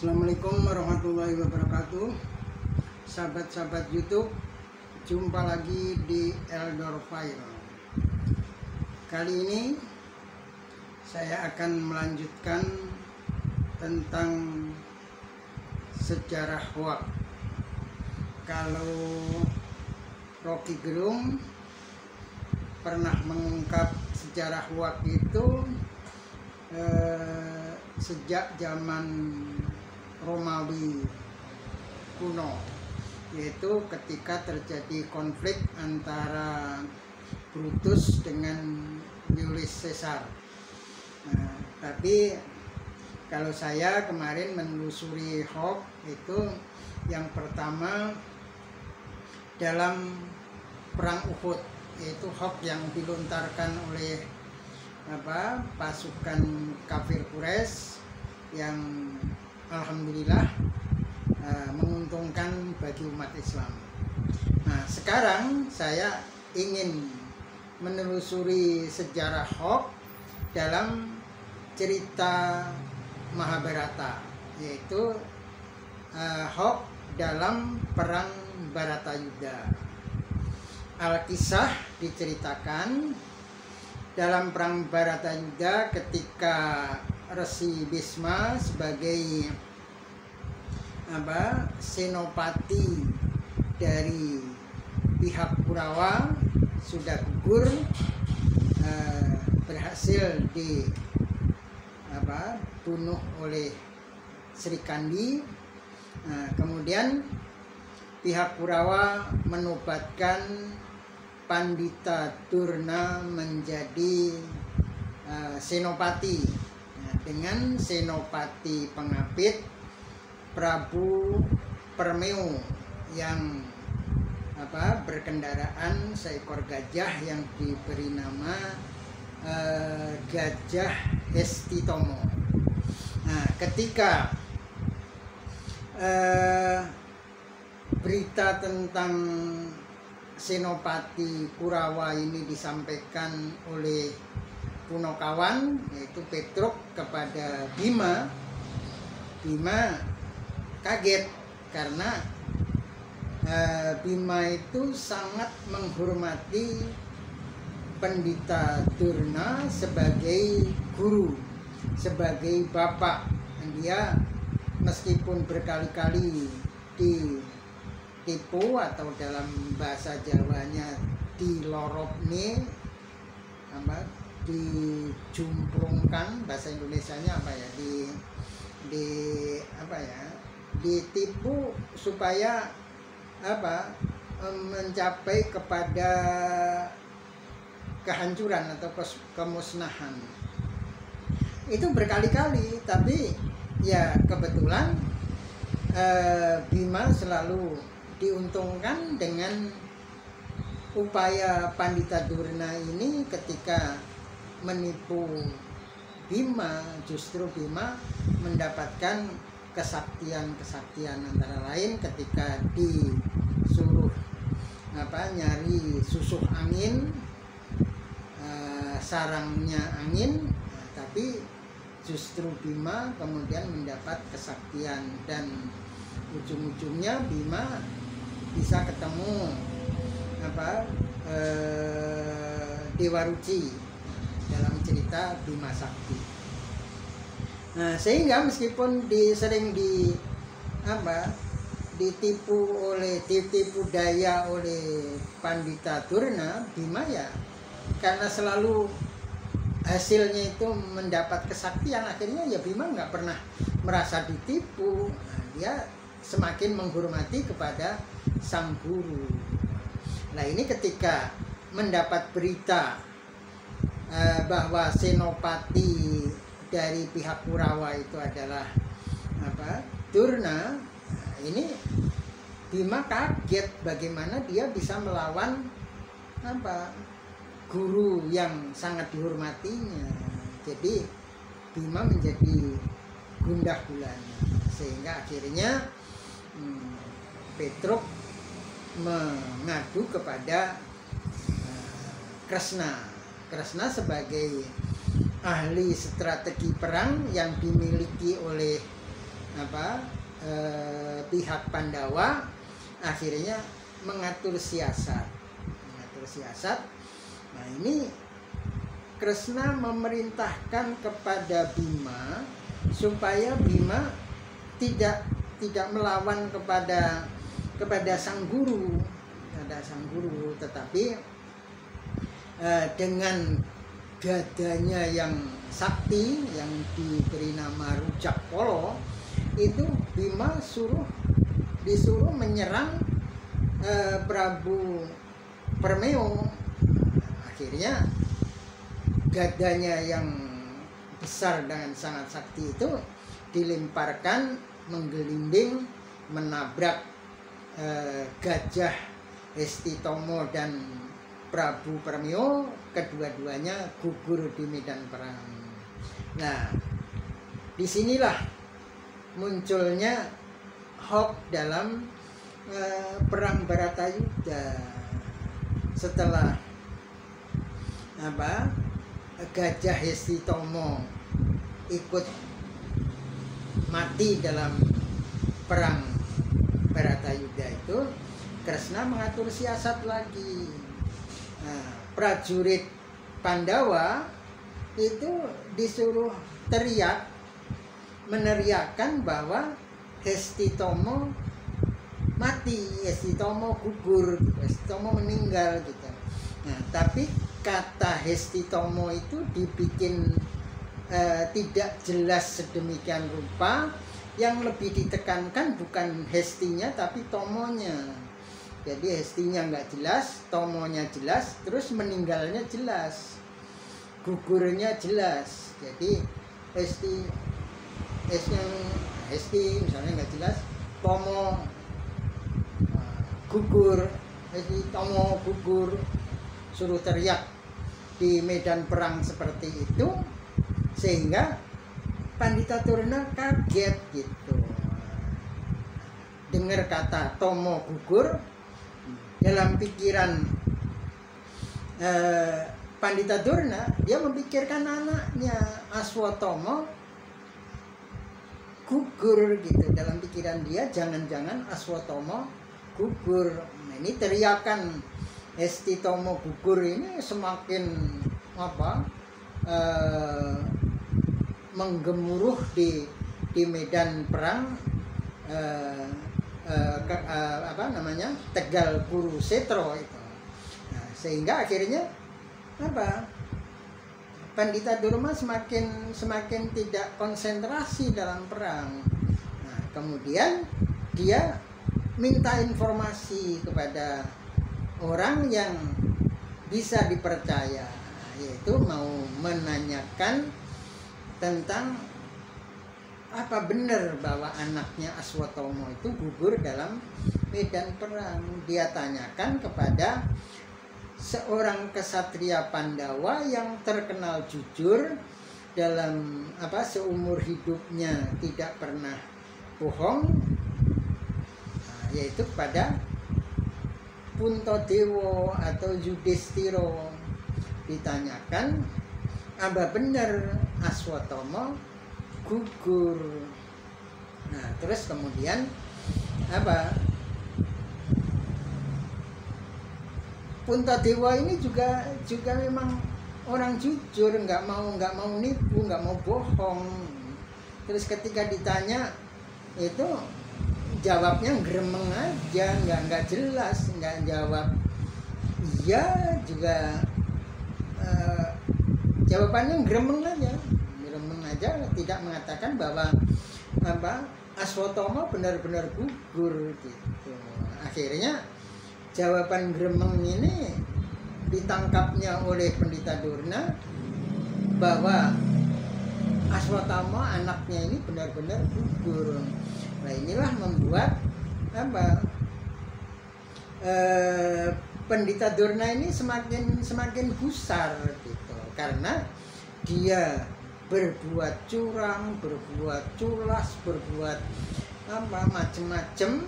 Assalamualaikum warahmatullahi wabarakatuh. Sahabat-sahabat YouTube, jumpa lagi di Eldor File. Kali ini saya akan melanjutkan tentang sejarah hoak. Kalau Rocky Gerung pernah mengungkap sejarah hoak itu sejak zaman Romawi kuno, yaitu ketika terjadi konflik antara Brutus dengan Julius Caesar. Tapi kalau saya kemarin menelusuri hoax itu, yang pertama dalam perang Uhud, yaitu hoax yang dilontarkan oleh pasukan kafir Quraisy yang alhamdulillah menguntungkan bagi umat Islam. Nah, sekarang saya ingin menelusuri sejarah hoax dalam cerita Mahabharata, yaitu hoax dalam perang Bharatayuddha. Alkisah diceritakan dalam perang Bharatayuddha ketika Resi Bisma sebagai senopati dari pihak Kurawa sudah gugur, berhasil dibunuh oleh Sri Kandi. Kemudian pihak Kurawa menobatkan Pandita Durna menjadi senopati, dengan senopati pengapit Prabu Permeu yang berkendaraan seekor gajah yang diberi nama Gajah Hestitomo. Nah, ketika berita tentang senopati Kurawa ini disampaikan oleh Punokawan, yaitu Petruk, kepada Bima. Bima kaget karena Bima itu sangat menghormati Pandita Durna sebagai guru, sebagai bapak. Dia meskipun berkali-kali ditipu, atau dalam bahasa Jawanya dilorobne, dijumprungkan, bahasa Indonesianya ditipu supaya mencapai kepada kehancuran atau kemusnahan. Itu berkali-kali, tapi ya kebetulan Bima selalu diuntungkan dengan upaya Pandita Durna ini. Ketika menipu Bima, justru Bima mendapatkan kesaktian antara lain ketika disuruh nyari susuh angin, sarangnya angin, tapi justru Bima kemudian mendapat kesaktian, dan ujung-ujungnya Bima bisa ketemu Dewa Ruci dalam cerita Bima Sakti. Nah, sehingga meskipun sering ditipu daya oleh Pandita Durna, Bima ya karena selalu hasilnya itu mendapat kesaktian, akhirnya ya Bima nggak pernah merasa ditipu. Dia semakin menghormati kepada sang guru. Nah, ini ketika mendapat berita bahwa senopati dari pihak Kurawa itu adalah Durna, ini Bima kaget bagaimana dia bisa melawan guru yang sangat dihormatinya. Jadi Bima menjadi gundah gulana, sehingga akhirnya Petruk mengadu kepada Kresna. Kresna sebagai ahli strategi perang yang dimiliki oleh pihak Pandawa akhirnya mengatur siasat. Nah, ini Kresna memerintahkan kepada Bima supaya Bima tidak melawan kepada sang guru, tetapi dengan gadanya yang sakti yang diberi nama Rujak Polo itu, Bima disuruh menyerang Prabu Permeo. Akhirnya gadanya yang besar dengan sangat sakti itu dilemparkan menggelinding menabrak Gajah Hestitomo dan Prabu Permeo. Kedua-duanya gugur di medan perang. Nah, disinilah munculnya hoax dalam perang Baratayuda. Setelah Gajah Hestitomo ikut mati dalam perang Baratayuda itu, Kresna mengatur siasat lagi. Nah, prajurit Pandawa itu disuruh meneriakkan bahwa Hestitomo mati, Hestitomo gugur, Hestitomo meninggal gitu. Nah, tapi kata Hestitomo itu dibikin tidak jelas sedemikian rupa. Yang lebih ditekankan bukan Hestinya tapi Tomonya. Jadi Hestinya nggak jelas, Tomonya jelas, terus meninggalnya jelas, gugurnya jelas. Jadi Hesti misalnya nggak jelas, Tomo gugur, Hestitomo gugur, suruh teriak di medan perang seperti itu, sehingga Pandita Durna kaget gitu. Dengar kata Tomo gugur, dalam pikiran Pandita Durna, dia memikirkan anaknya Aswatomo gugur gitu. Dalam pikiran dia, jangan-jangan Aswatomo gugur. Nah, ini teriakan Hestitomo gugur ini semakin menggemuruh di medan perang Tegal Kurusetro itu. Nah, sehingga akhirnya Pandita Durna semakin tidak konsentrasi dalam perang. Nah, kemudian dia minta informasi kepada orang yang bisa dipercaya, yaitu mau menanyakan tentang apa benar bahwa anaknya Aswatomo itu gugur dalam medan perang. Dia tanyakan kepada seorang kesatria Pandawa yang terkenal jujur dalam seumur hidupnya tidak pernah bohong, yaitu kepada Puntadewa atau Yudhistira. Ditanyakan, apa benar Aswatomo gugur? Nah, terus kemudian Puntadewa ini juga memang orang jujur, nggak mau nipu, nggak mau bohong. Terus ketika ditanya itu jawabnya gremeng aja, nggak jelas, nggak jawab iya juga, jawabannya gremeng aja, tidak mengatakan bahwa Aswatomo benar-benar gugur gitu. Akhirnya jawaban gremeng ini ditangkapnya oleh Pandita Durna bahwa Aswatomo anaknya ini benar-benar gugur. Nah, inilah membuat Pandita Durna ini semakin gusar gitu, karena dia berbuat curang, berbuat culas, berbuat macam-macam,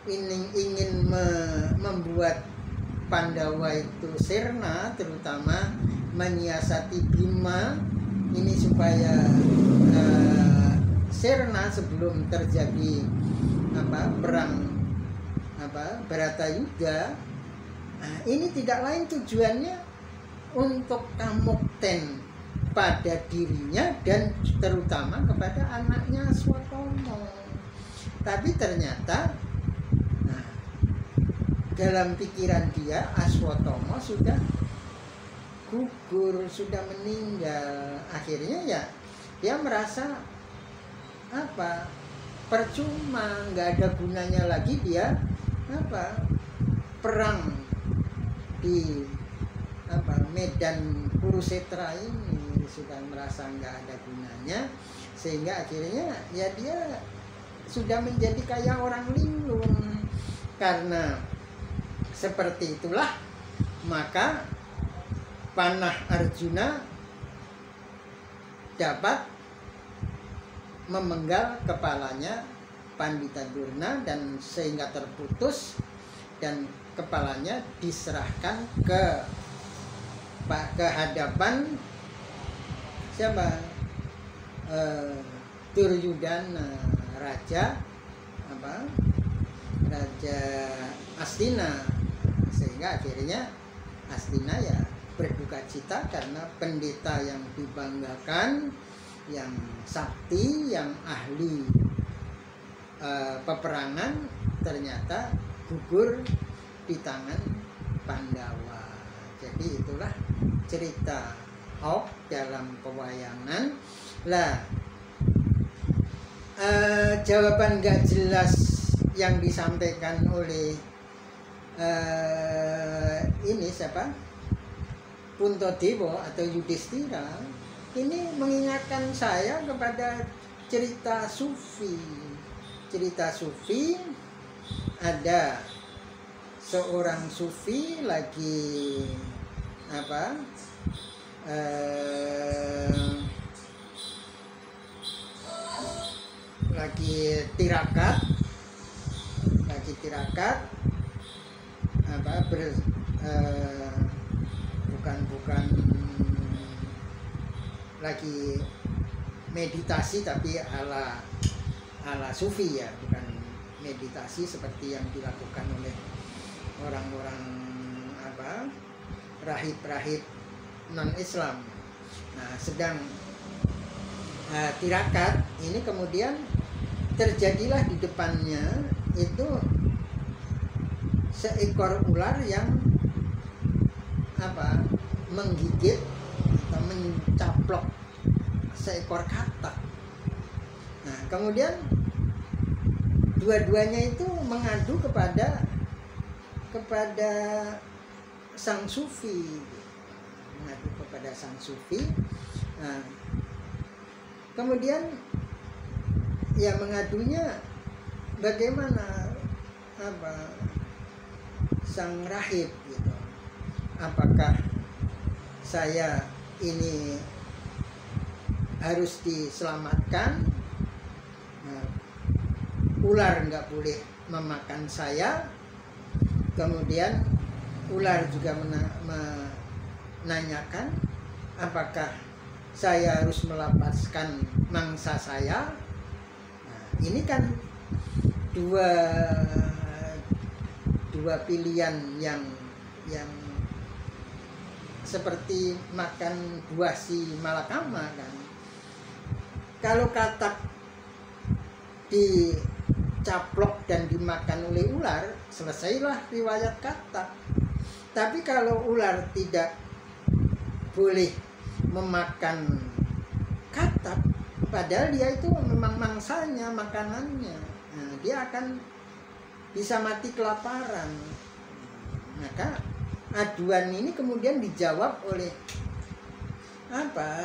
ingin membuat Pandawa itu sirna, terutama menyiasati Bima ini supaya Sirna sebelum terjadi perang Bharatayuddha. Nah, ini tidak lain tujuannya untuk kamukten pada dirinya dan terutama kepada anaknya Aswatama. Tapi ternyata dalam pikiran dia Aswatama sudah gugur, sudah meninggal. Akhirnya ya dia merasa percuma, nggak ada gunanya lagi dia perang di medan Kurusetra ini, sudah merasa nggak ada gunanya, sehingga akhirnya ya dia sudah menjadi kayak orang linglung. Karena seperti itulah maka panah Arjuna dapat memenggal kepalanya Pandita Durna dan sehingga terputus dan kepalanya diserahkan ke hadapan siapa? Duryudana, Raja Astina, sehingga akhirnya Astina ya berduka cita karena pendeta yang dibanggakan, yang sakti, yang ahli peperangan ternyata gugur di tangan Pandawa. Jadi itulah cerita Hok dalam pewayangan. Lah, jawaban gak jelas yang disampaikan oleh ini siapa? Puntadewa atau Yudhistira ini mengingatkan saya kepada cerita Sufi. Cerita Sufi, ada seorang Sufi lagi lagi tirakat bukan lagi meditasi tapi ala Sufi ya, bukan meditasi seperti yang dilakukan oleh orang-orang rahib-rahib non-Islam. Nah, sedang tirakat ini kemudian terjadilah di depannya itu seekor ular yang menggigit atau mencaplok seekor katak. Nah, kemudian dua-duanya itu mengadu kepada sang Sufi, Nah, kemudian ya mengadunya bagaimana sang rahib gitu, apakah saya ini harus diselamatkan, ular nggak boleh memakan saya. Kemudian ular juga menanyakan apakah saya harus melepaskan mangsa saya. Nah, ini kan dua pilihan yang seperti makan buah si malakama kan. Kalau katak dicaplok dan dimakan oleh ular, selesailah riwayat katak. Tapi kalau ular tidak boleh memakan katak, padahal dia itu memang mangsanya, makanannya, nah, dia akan bisa mati kelaparan. Maka aduan ini kemudian dijawab oleh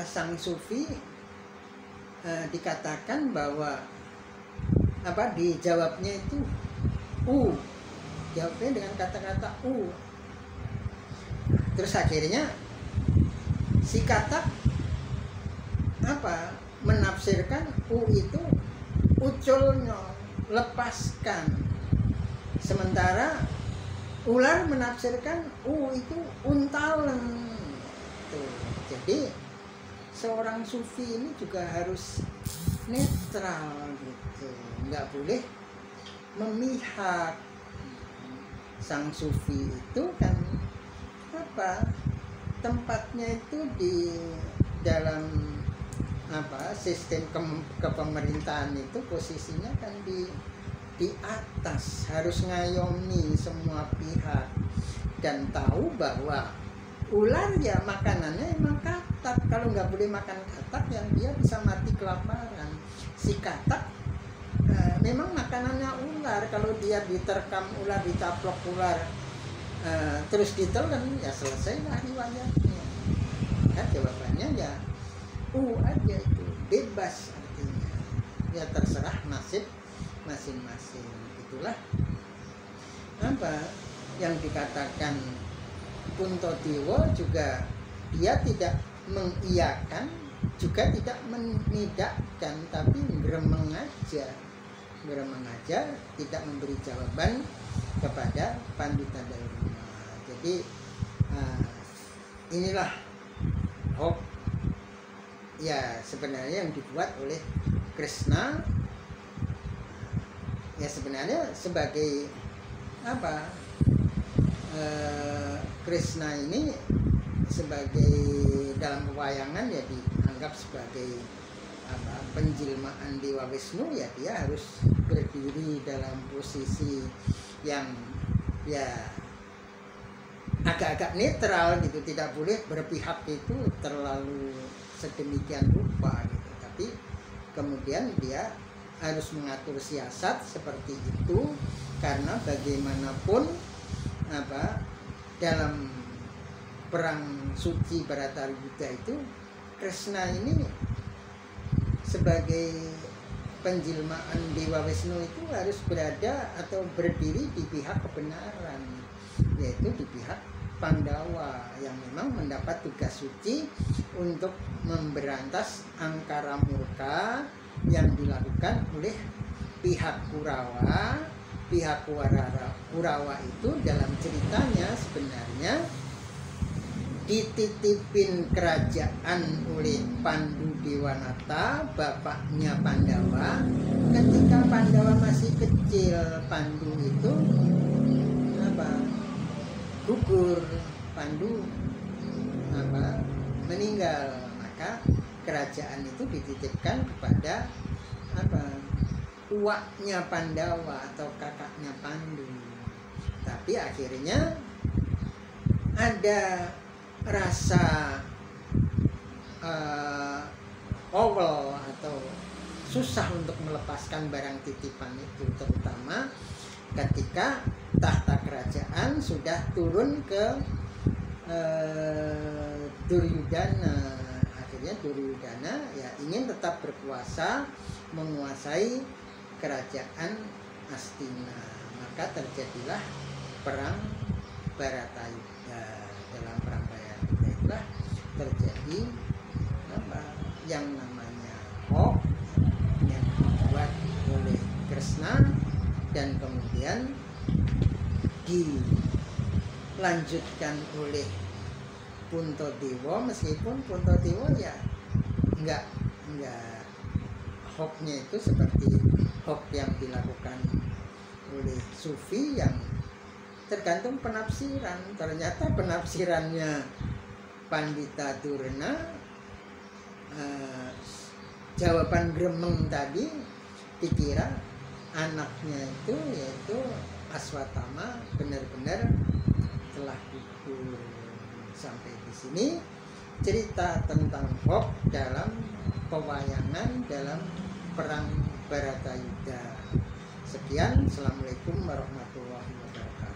sang Sufi, dikatakan bahwa dijawabnya itu jawabnya dengan kata-kata terus akhirnya si katak menafsirkan itu uculnya, lepaskan, sementara ular menafsirkan itu untalen. Tuh. Jadi seorang Sufi ini juga harus netral gitu, nggak boleh memihak. Sang sufi itu kan apa, tempatnya itu di dalam apa sistem kepemerintahan itu posisinya kan di atas, harus ngayomi semua pihak dan tahu bahwa ular ya makanannya emang katak. Kalau nggak boleh makan katak yang dia bisa mati kelaparan. Si katak memang makanannya ular. Kalau dia diterkam ular, dicaplok ular, terus ditelan, ya selesai lah riwayatnya. Kan jawabannya ya aja, itu bebas artinya. Ya terserah nasib masing-masing. Itulah apa yang dikatakan Puntadewa juga, dia tidak mengiyakan juga tidak menidakkan, tapi gremeng aja, tidak memberi jawaban kepada Pandita Daruma. Jadi inilah hoax ya sebenarnya yang dibuat oleh Krishna, ya sebenarnya sebagai apa, Krishna ini sebagai dalam pewayangan ya dianggap sebagai apa, penjelmaan Dewa Wisnu, ya dia harus berdiri dalam posisi yang ya agak-agak netral gitu, tidak boleh berpihak itu terlalu sedemikian rupa gitu. Tapi kemudian dia harus mengatur siasat seperti itu, karena bagaimanapun apa, dalam perang suci Bharatayuddha itu Krishna ini sebagai penjelmaan Dewa Wisnu itu harus berada atau berdiri di pihak kebenaran, yaitu di pihak Pandawa yang memang mendapat tugas suci untuk memberantas angkara murka yang dilakukan oleh pihak Kurawa. Pihak Kurawa itu dalam ceritanya sebenarnya dititipin kerajaan oleh Pandu Dewanata, bapaknya Pandawa. Ketika Pandawa masih kecil, Pandu itu apa, gugur, Pandu apa, meninggal, maka kerajaan itu dititipkan kepada apa, uaknya Pandawa atau kakaknya Pandu. Tapi akhirnya ada rasa owel atau susah untuk melepaskan barang titipan itu, terutama ketika tahta kerajaan sudah turun ke Duryudana. Akhirnya Duryudana ya ingin tetap berkuasa, menguasai kerajaan Astina, maka terjadilah perang Bharatayuddha. Dalam perang Bharatayuddha itulah terjadi apa yang namanya hoax yang dibuat oleh Krishna dan kemudian dilanjutkan oleh Puntadewa, meskipun Puntadewa ya enggak hoaxnya itu seperti hoax yang dilakukan oleh sufi yang tergantung penafsiran. Ternyata penafsirannya Pandita Durna, jawaban gremeng tadi dikira anaknya itu yaitu Aswatama benar-benar telah gugur. Sampai di sini cerita tentang hoax dalam pewayangan dalam perang Bharatayuddha. Sekian, assalamualaikum warahmatullahi wabarakatuh.